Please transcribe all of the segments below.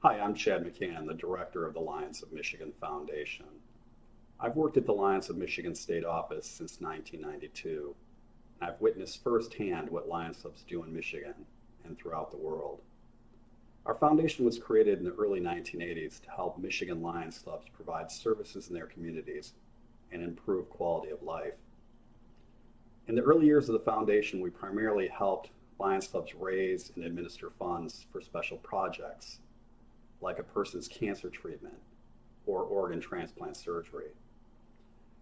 Hi, I'm Chad McCann, the director of the Lions of Michigan Foundation. I've worked at the Lions of Michigan State Office since 1992, and I've witnessed firsthand what Lions Clubs do in Michigan and throughout the world. Our foundation was created in the early 1980s to help Michigan Lions Clubs provide services in their communities and improve quality of life. In the early years of the foundation, we primarily helped Lions Clubs raise and administer funds for special projects, like a person's cancer treatment or organ transplant surgery.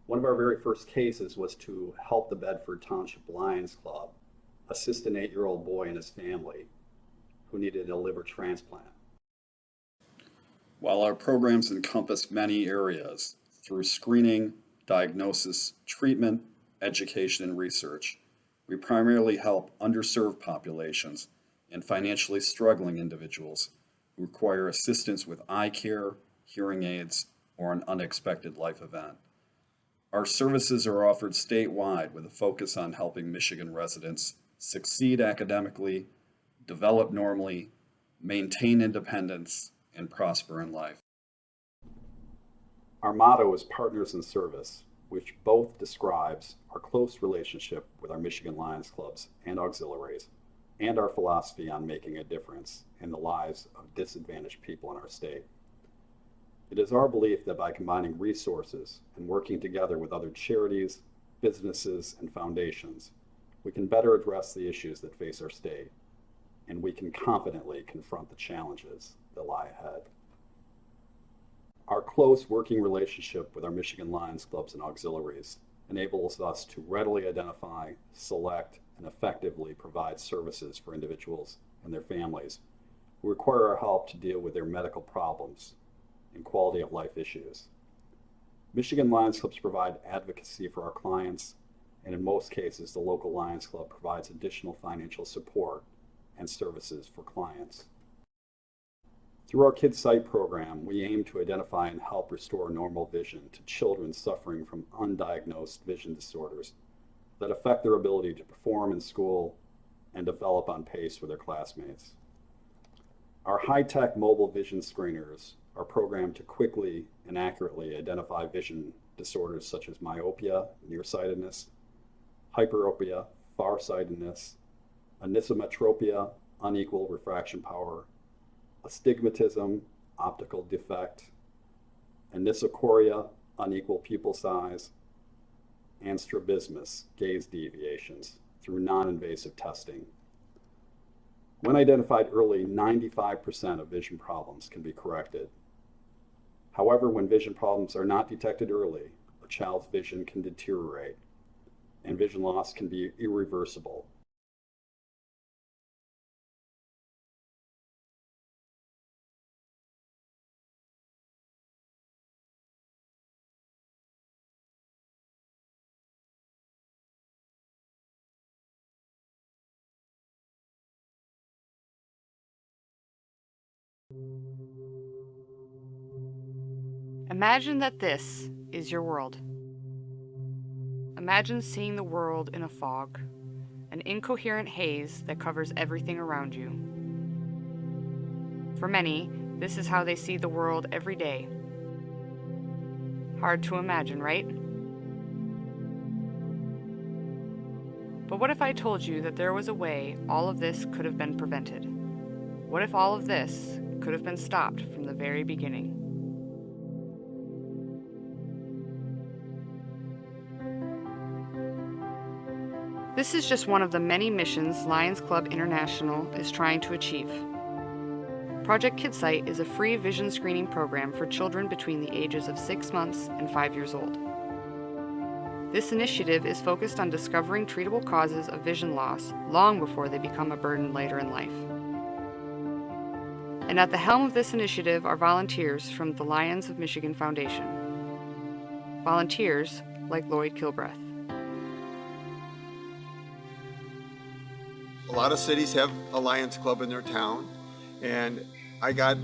One of our very first cases was to help the Bedford Township Lions Club assist an 8-year-old boy and his family who needed a liver transplant. While our programs encompass many areas through screening, diagnosis, treatment, education, and research, we primarily help underserved populations and financially struggling individuals who require assistance with eye care, hearing aids, or an unexpected life event. Our services are offered statewide with a focus on helping Michigan residents succeed academically, develop normally, maintain independence, and prosper in life. Our motto is Partners in Service, which both describes our close relationship with our Michigan Lions Clubs and auxiliaries, and our philosophy on making a difference in the lives of disadvantaged people in our state. It is our belief that by combining resources and working together with other charities, businesses, and foundations, we can better address the issues that face our state, and we can confidently confront the challenges that lie ahead. Our close working relationship with our Michigan Lions Clubs and auxiliaries enables us to readily identify, select, and effectively provide services for individuals and their families who require our help to deal with their medical problems and quality of life issues. Michigan Lions Clubs provide advocacy for our clients, and in most cases, the local Lions Club provides additional financial support and services for clients. Through our Kids Sight program, we aim to identify and help restore normal vision to children suffering from undiagnosed vision disorders that affect their ability to perform in school and develop on pace with their classmates. Our high-tech mobile vision screeners are programmed to quickly and accurately identify vision disorders such as myopia, nearsightedness, hyperopia, farsightedness, anisometropia, unequal refraction power, astigmatism, optical defect, anisocoria, unequal pupil size, and strabismus, gaze deviations, through non-invasive testing. When identified early, 95% of vision problems can be corrected. However, when vision problems are not detected early, a child's vision can deteriorate, and vision loss can be irreversible. Imagine that this is your world. Imagine seeing the world in a fog, an incoherent haze that covers everything around you. For many, this is how they see the world every day. Hard to imagine, right? But what if I told you that there was a way all of this could have been prevented? What if all of this could have been stopped from the very beginning? This is just one of the many missions Lions Club International is trying to achieve. Project KidSight is a free vision screening program for children between the ages of 6 months and 5 years old. This initiative is focused on discovering treatable causes of vision loss long before they become a burden later in life. And at the helm of this initiative are volunteers from the Lions of Michigan Foundation. Volunteers like Lloyd Kilbreth. A lot of cities have a Lions Club in their town, and I got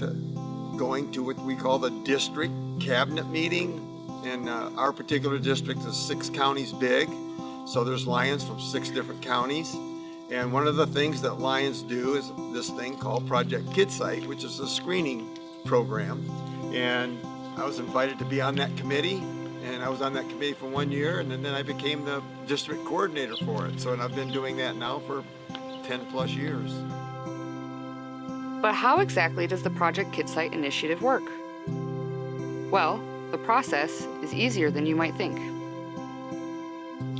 going to what we call the district cabinet meeting, and our particular district is 6 counties big, so there's Lions from 6 different counties. And one of the things that Lions do is this thing called Project KidSight, which is a screening program. And I was invited to be on that committee, and I was on that committee for 1 year, and then I became the district coordinator for it. So, and I've been doing that now for 10 plus years. But how exactly does the Project KidSite initiative work? Well, the process is easier than you might think.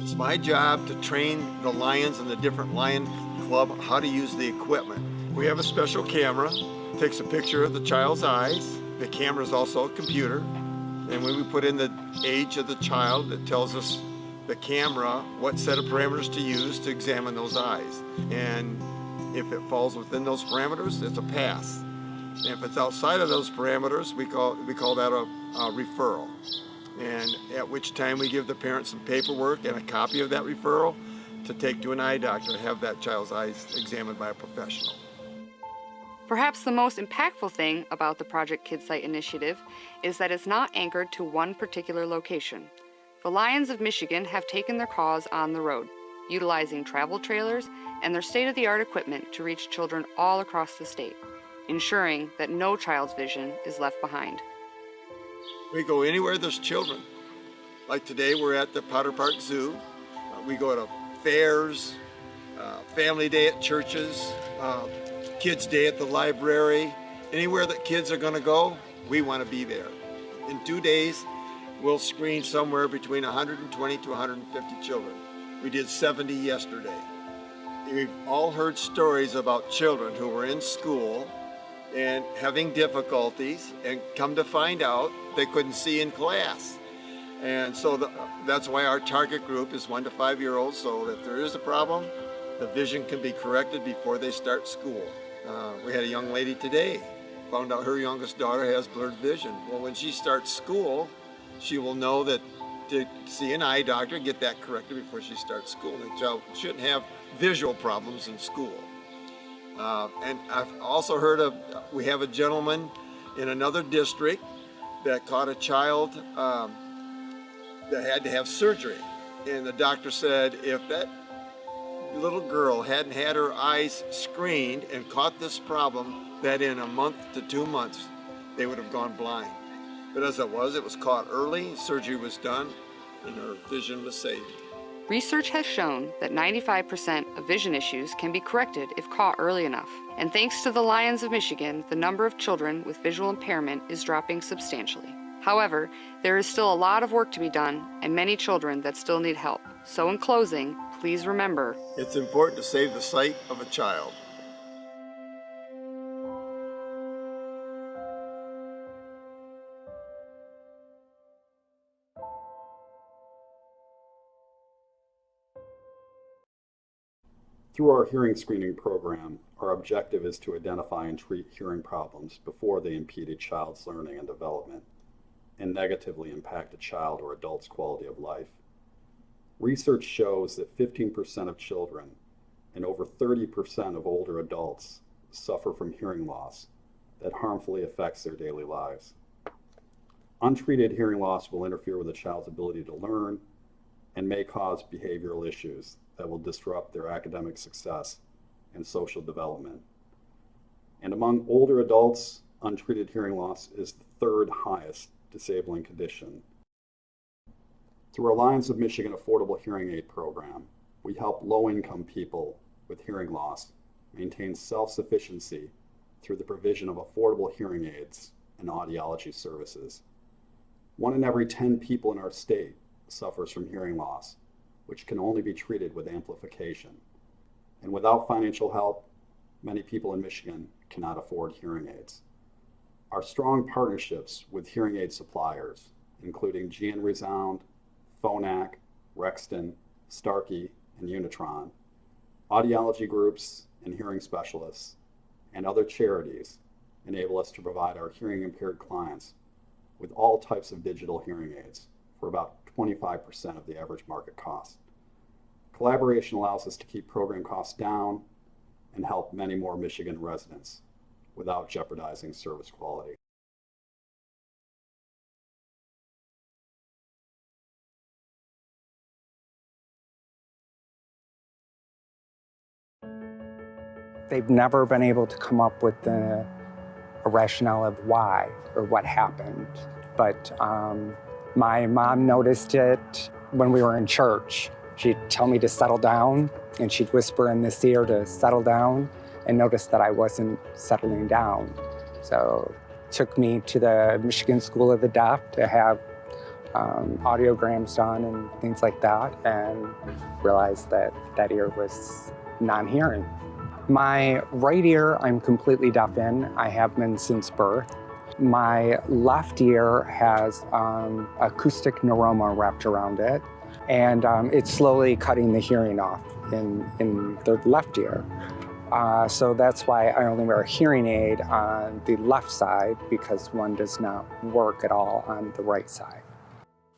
It's my job to train the Lions and the different Lion Club how to use the equipment. We have a special camera, takes a picture of the child's eyes. The camera is also a computer. And when we put in the age of the child, it tells us the camera what set of parameters to use to examine those eyes. And if it falls within those parameters, it's a pass. And if it's outside of those parameters, we call that a referral. And at which time we give the parent some paperwork and a copy of that referral to take to an eye doctor to have that child's eyes examined by a professional. Perhaps the most impactful thing about the Project KidSite initiative is that it's not anchored to one particular location. The Lions of Michigan have taken their cause on the road, utilizing travel trailers and their state-of-the-art equipment to reach children all across the state, ensuring that no child's vision is left behind. We go anywhere there's children. Like today, we're at the Potter Park Zoo. We go to fairs, family day at churches, kids day at the library. Anywhere that kids are gonna go, we wanna be there. In 2 days, we'll screen somewhere between 120 to 150 children. We did 70 yesterday. We've all heard stories about children who were in school and having difficulties, and come to find out they couldn't see in class. And so that's why our target group is 1 to 5 year olds, so if there is a problem, the vision can be corrected before they start school. We had a young lady today, found out her youngest daughter has blurred vision. Well, when she starts school, she will know that to see an eye doctor, get that corrected before she starts school. The child shouldn't have visual problems in school. And I've also heard of, we have a gentleman in another district that caught a child that had to have surgery. And the doctor said if that little girl hadn't had her eyes screened and caught this problem, that in a month to 2 months, they would have gone blind. But as it was caught early, surgery was done, and her vision was saved. Research has shown that 95% of vision issues can be corrected if caught early enough. And thanks to the Lions of Michigan, the number of children with visual impairment is dropping substantially. However, there is still a lot of work to be done and many children that still need help. So in closing, please remember, it's important to save the sight of a child. Through our hearing screening program, our objective is to identify and treat hearing problems before they impede a child's learning and development and negatively impact a child or adult's quality of life. Research shows that 15% of children and over 30% of older adults suffer from hearing loss that harmfully affects their daily lives. Untreated hearing loss will interfere with a child's ability to learn and may cause behavioral issues that will disrupt their academic success and social development. And among older adults, untreated hearing loss is the third highest disabling condition. Through our Lions of Michigan Affordable Hearing Aid Program, we help low-income people with hearing loss maintain self-sufficiency through the provision of affordable hearing aids and audiology services. 1 in every 10 people in our state suffers from hearing loss, which can only be treated with amplification. And without financial help, many people in Michigan cannot afford hearing aids. Our strong partnerships with hearing aid suppliers, including GN Resound, Phonak, Rexton, Starkey, and Unitron, audiology groups and hearing specialists, and other charities enable us to provide our hearing impaired clients with all types of digital hearing aids for about 25% of the average market cost. Collaboration allows us to keep program costs down and help many more Michigan residents without jeopardizing service quality. They've never been able to come up with the a rationale of why or what happened. But my mom noticed it when we were in church. She'd tell me to settle down, and she'd whisper in this ear to settle down, and noticed that I wasn't settling down. So took me to the Michigan School of the Deaf to have audiograms done and things like that, and realized that that ear was non-hearing. My right ear, I'm completely deaf in. I have been since birth. My left ear has acoustic neuroma wrapped around it, and it's slowly cutting the hearing off in the left ear. So that's why I only wear a hearing aid on the left side, because one does not work at all on the right side.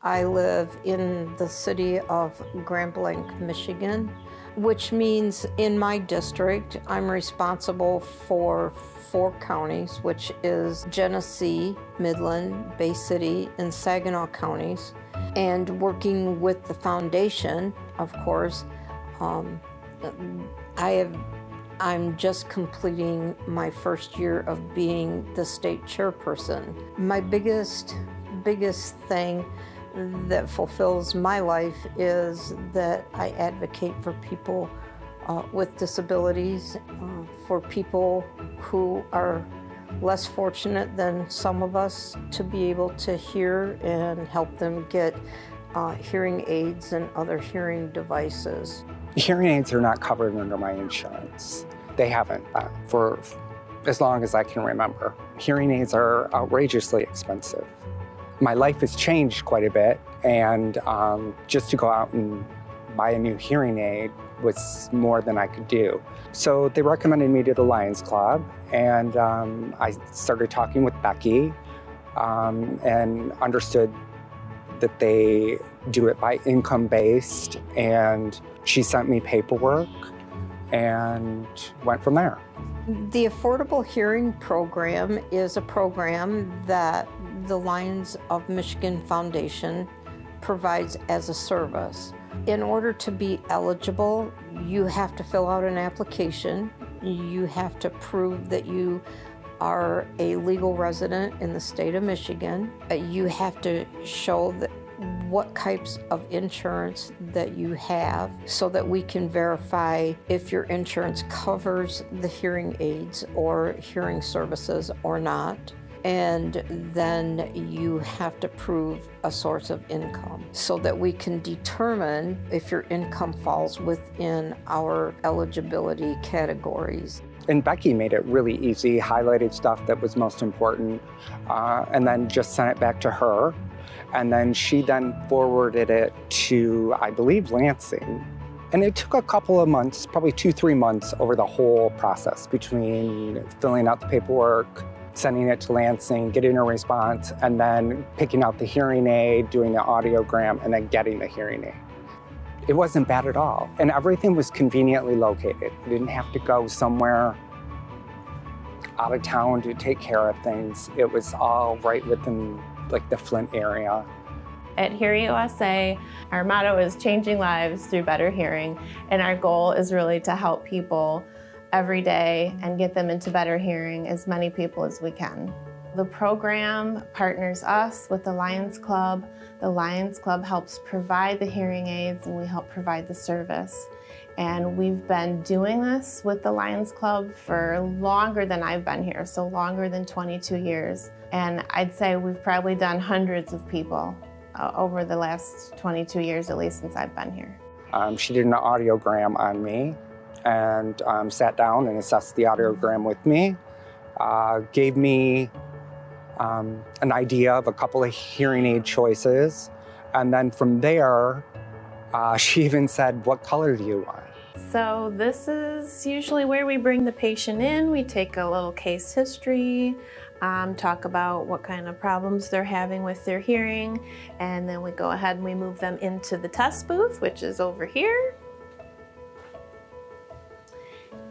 I live in the city of Grand Blanc, Michigan, which means in my district, I'm responsible for 4 counties, which is Genesee, Midland, Bay City, and Saginaw counties. And working with the foundation, of course, I'm just completing my first year of being the state chairperson. My biggest thing that fulfills my life is that I advocate for people with disabilities, for people who are less fortunate than some of us to be able to hear, and help them get hearing aids and other hearing devices. Hearing aids are not covered under my insurance. They haven't for as long as I can remember. Hearing aids are outrageously expensive. My life has changed quite a bit, and just to go out and buy a new hearing aid was more than I could do. So they recommended me to the Lions Club, and I started talking with Becky and understood that they do it by income-based, and she sent me paperwork and went from there. The Affordable Hearing Program is a program that the Lions of Michigan Foundation provides as a service. In order to be eligible, you have to fill out an application. You have to prove that you are a legal resident in the state of Michigan. You have to show that what types of insurance that you have, so that we can verify if your insurance covers the hearing aids or hearing services or not. And then you have to prove a source of income, so that we can determine if your income falls within our eligibility categories. And Becky made it really easy, highlighted stuff that was most important, and then just sent it back to her. And then she then forwarded it to, I believe, Lansing. And it took a couple of months, probably 2-3 months over the whole process, between filling out the paperwork, sending it to Lansing, getting a response, and then picking out the hearing aid, doing the audiogram, and then getting the hearing aid. It wasn't bad at all. And everything was conveniently located. I didn't have to go somewhere out of town to take care of things. It was all right within like the Flint area. At Hear USA, our motto is changing lives through better hearing, and our goal is really to help people every day and get them into better hearing, as many people as we can. The program partners us with the Lions Club. The Lions Club helps provide the hearing aids, and we help provide the service. And we've been doing this with the Lions Club for longer than I've been here, so longer than 22 years. And I'd say we've probably done hundreds of people over the last 22 years, at least since I've been here. She did an audiogram on me, and sat down and assessed the audiogram with me, gave me an idea of a couple of hearing aid choices. And then from there, she even said, "What color do you want?" So this is usually where we bring the patient in. We take a little case history, talk about what kind of problems they're having with their hearing, and then we go ahead and we move them into the test booth, which is over here.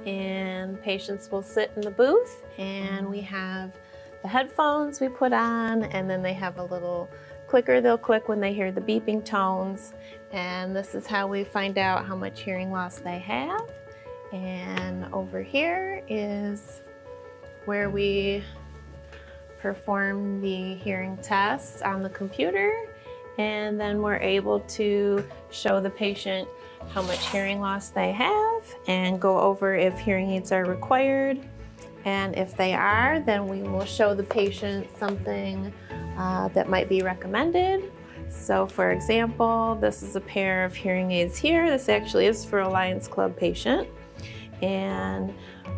And patients will sit in the booth, and we have the headphones we put on, and then they have a little clicker they'll click when they hear the beeping tones. And this is how we find out how much hearing loss they have. And over here is where we perform the hearing test on the computer, and then we're able to show the patient how much hearing loss they have and go over if hearing aids are required. And if they are, then we will show the patient something that might be recommended. So for example, this is a pair of hearing aids here. This actually is for a Lions Club patient. And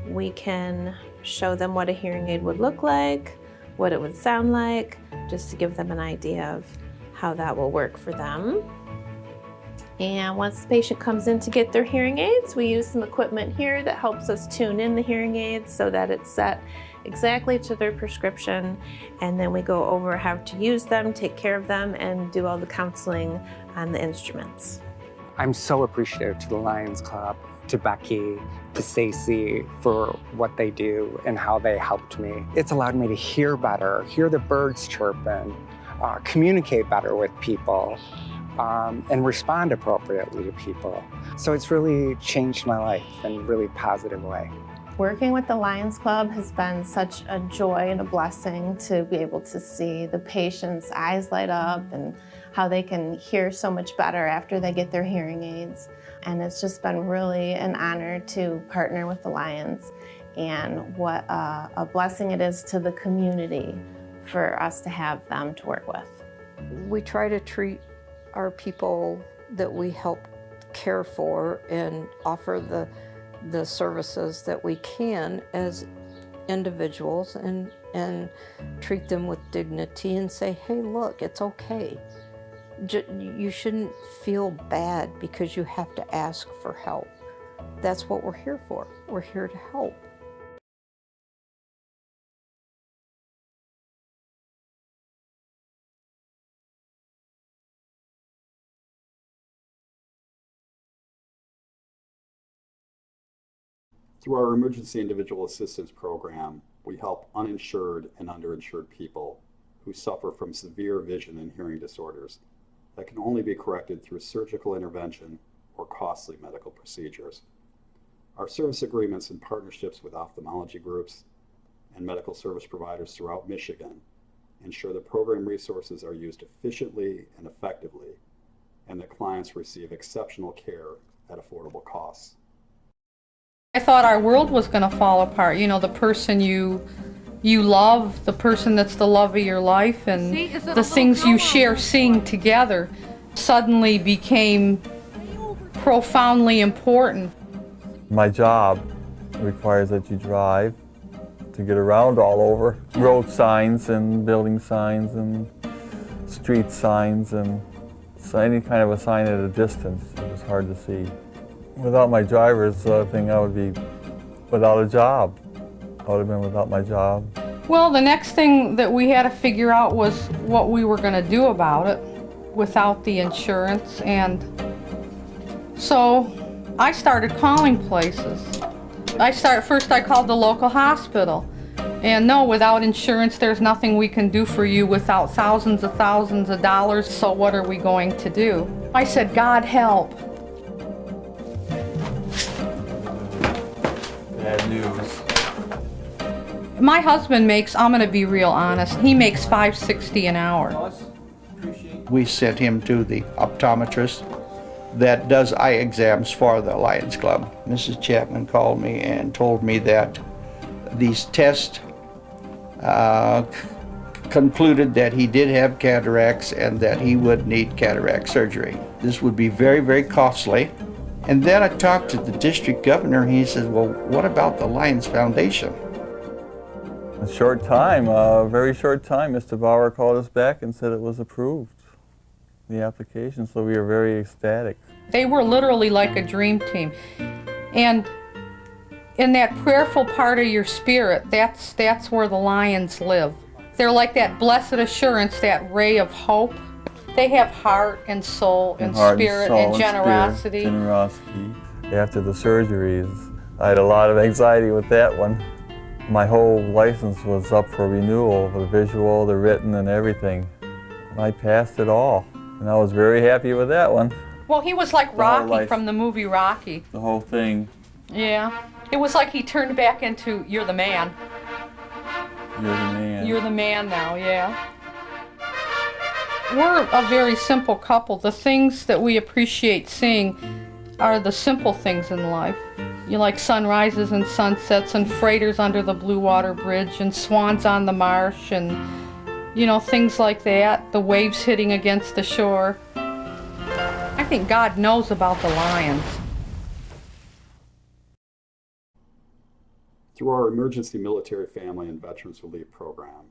we can show them what a hearing aid would look like, what it would sound like, just to give them an idea of how that will work for them. And once the patient comes in to get their hearing aids, we use some equipment here that helps us tune in the hearing aids so that it's set exactly to their prescription. And then we go over how to use them, take care of them, and do all the counseling on the instruments. I'm so appreciative to the Lions Club, to Becky, to Stacy for what they do and how they helped me. It's allowed me to hear better, hear the birds chirping, communicate better with people, and respond appropriately to people. So it's really changed my life in a really positive way. Working with the Lions Club has been such a joy and a blessing to be able to see the patient's eyes light up and how they can hear so much better after they get their hearing aids. And it's just been really an honor to partner with the Lions, and what a blessing it is to the community for us to have them to work with. We try to treat our people that we help care for and offer the services that we can as individuals, and treat them with dignity and say, hey, look, it's okay. You shouldn't feel bad because you have to ask for help. That's what we're here for. We're here to help. Through our Emergency Individual Assistance Program, we help uninsured and underinsured people who suffer from severe vision and hearing disorders that can only be corrected through surgical intervention or costly medical procedures. Our service agreements and partnerships with ophthalmology groups and medical service providers throughout Michigan ensure the program resources are used efficiently and effectively, and that clients receive exceptional care at affordable costs. I thought our world was going to fall apart. You know, the person you love, the person that's the love of your life, and the things you share seeing together suddenly became profoundly important. My job requires that you drive to get around all over. Road signs and building signs and street signs, and so any kind of a sign at a distance, it was hard to see. Without my driver's thing, I would be without a job. I would have been without my job. Well, the next thing that we had to figure out was what we were going to do about it without the insurance. And so I started calling places. First I called the local hospital. And no, without insurance, there's nothing we can do for you without thousands of dollars. So what are we going to do? I said, God help. Bad news. My husband makes, I'm going to be real honest, he makes $5.60 an hour. We sent him to the optometrist that does eye exams for the Lions Club. Mrs. Chapman called me and told me that these tests concluded that he did have cataracts and that he would need cataract surgery. This would be very, very costly. And then I talked to the district governor, and he says, well, what about the Lions Foundation? A short time, a very short time, Mr. Bauer called us back and said it was approved, the application, so we were very ecstatic. They were literally like a dream team. And in that prayerful part of your spirit, that's where the Lions live. They're like that blessed assurance, that ray of hope. They have heart and soul and spirit and generosity. Generosity. After the surgeries, I had a lot of anxiety with that one. My whole license was up for renewal, the visual, the written, and everything. I passed it all, and I was very happy with that one. Well, he was like Rocky from the movie Rocky. The whole thing. Yeah. It was like he turned back into, you're the man. You're the man. You're the man now, yeah. We're a very simple couple. The things that we appreciate seeing are the simple things in life. You like sunrises and sunsets and freighters under the Blue Water Bridge and swans on the marsh and, things like that. The waves hitting against the shore. I think God knows about the lions. Through our Emergency Military Family and Veterans Relief Program,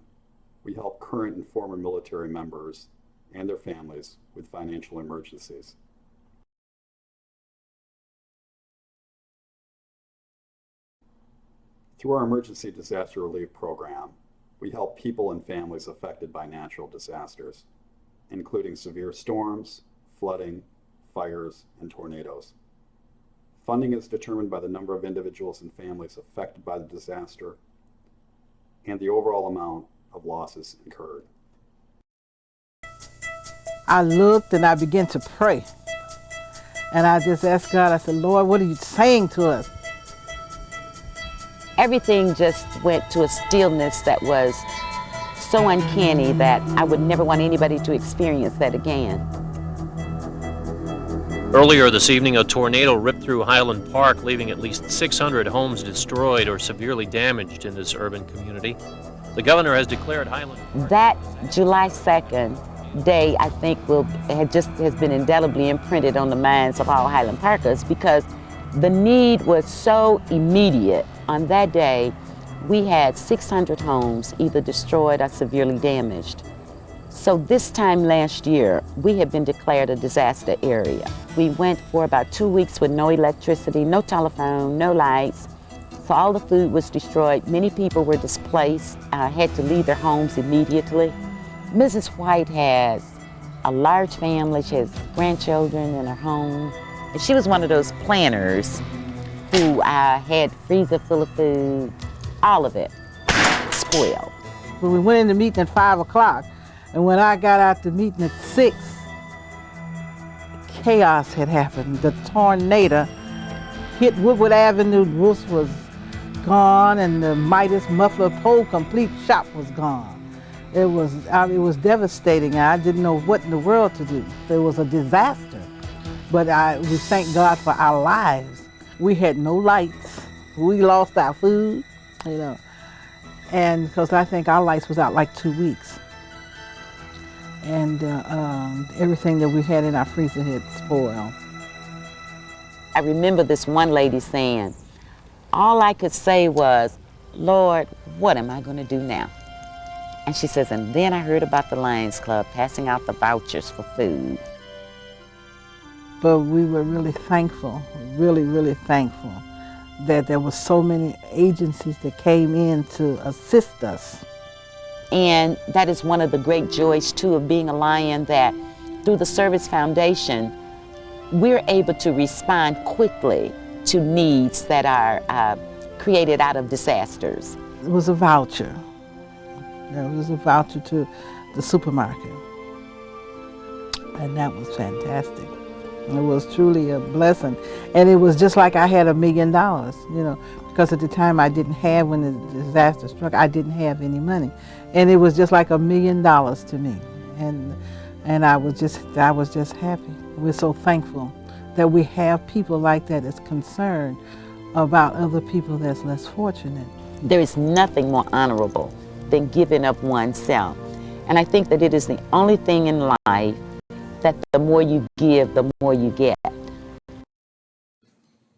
we help current and former military members and their families with financial emergencies. Through our Emergency Disaster Relief Program, we help people and families affected by natural disasters, including severe storms, flooding, fires, and tornadoes. Funding is determined by the number of individuals and families affected by the disaster and the overall amount of losses incurred. I looked and I began to pray. And I just asked God, I said, Lord, what are you saying to us? Everything just went to a stillness that was so uncanny that I would never want anybody to experience that again. Earlier this evening, a tornado ripped through Highland Park, leaving at least 600 homes destroyed or severely damaged in this urban community. The governor has declared Highland... That July 2nd day, I think, has been indelibly imprinted on the minds of all Highland Parkers because the need was so immediate. On that day, we had 600 homes either destroyed or severely damaged. So this time last year, we had been declared a disaster area. We went for about 2 weeks with no electricity, no telephone, no lights. So all the food was destroyed. Many people were displaced, had to leave their homes immediately. Mrs. White has a large family. She has grandchildren in her home. And she was one of those planners who had freezer full of food, all of it spoiled. When we went in the meeting at 5 o'clock, and when I got out the meeting at 6, chaos had happened. The tornado hit Woodward Avenue, the roof was gone, and the Midas Muffler Pole Complete shop was gone. It was devastating. I didn't know what in the world to do. It was a disaster. But we thank God for our lives. We had no lights. We lost our food, and because I think our lights was out like 2 weeks. And everything that we had in our freezer had spoiled. I remember this one lady saying, all I could say was, Lord, what am I going to do now? And she says, and then I heard about the Lions Club passing out the vouchers for food. But we were really thankful, really, really thankful that there were so many agencies that came in to assist us. And that is one of the great joys, too, of being a Lion, that through the Service Foundation, we're able to respond quickly to needs that are created out of disasters. It was a voucher. It was a voucher to the supermarket. And that was fantastic. It was truly a blessing. And it was just like I had $1 million, because at the time I didn't have, when the disaster struck, I didn't have any money. And it was just like $1 million to me. And I was just happy. We're so thankful that we have people like that that's concerned about other people that's less fortunate. There is nothing more honorable than giving of oneself. And I think that it is the only thing in life that the more you give, the more you get.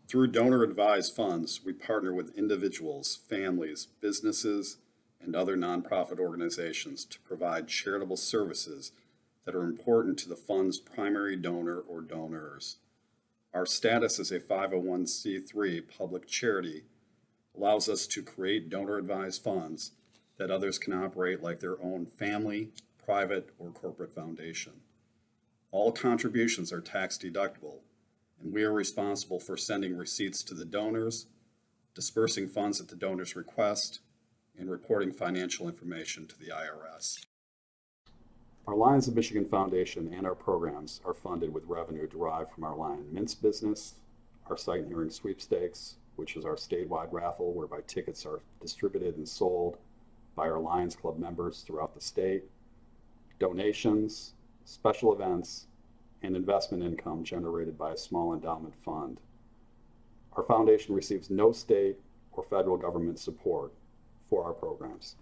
Through donor-advised funds, we partner with individuals, families, businesses, and other nonprofit organizations to provide charitable services that are important to the fund's primary donor or donors. Our status as a 501c3 public charity allows us to create donor-advised funds that others can operate like their own family, private, or corporate foundation. All contributions are tax deductible, and we are responsible for sending receipts to the donors, dispersing funds at the donor's request, and reporting financial information to the IRS. Our Lions of Michigan Foundation and our programs are funded with revenue derived from our Lion Mints business, our Sight and Hearing Sweepstakes, which is our statewide raffle whereby tickets are distributed and sold by our Lions Club members throughout the state, donations, special events, and investment income generated by a small endowment fund. Our foundation receives no state or federal government support for our programs.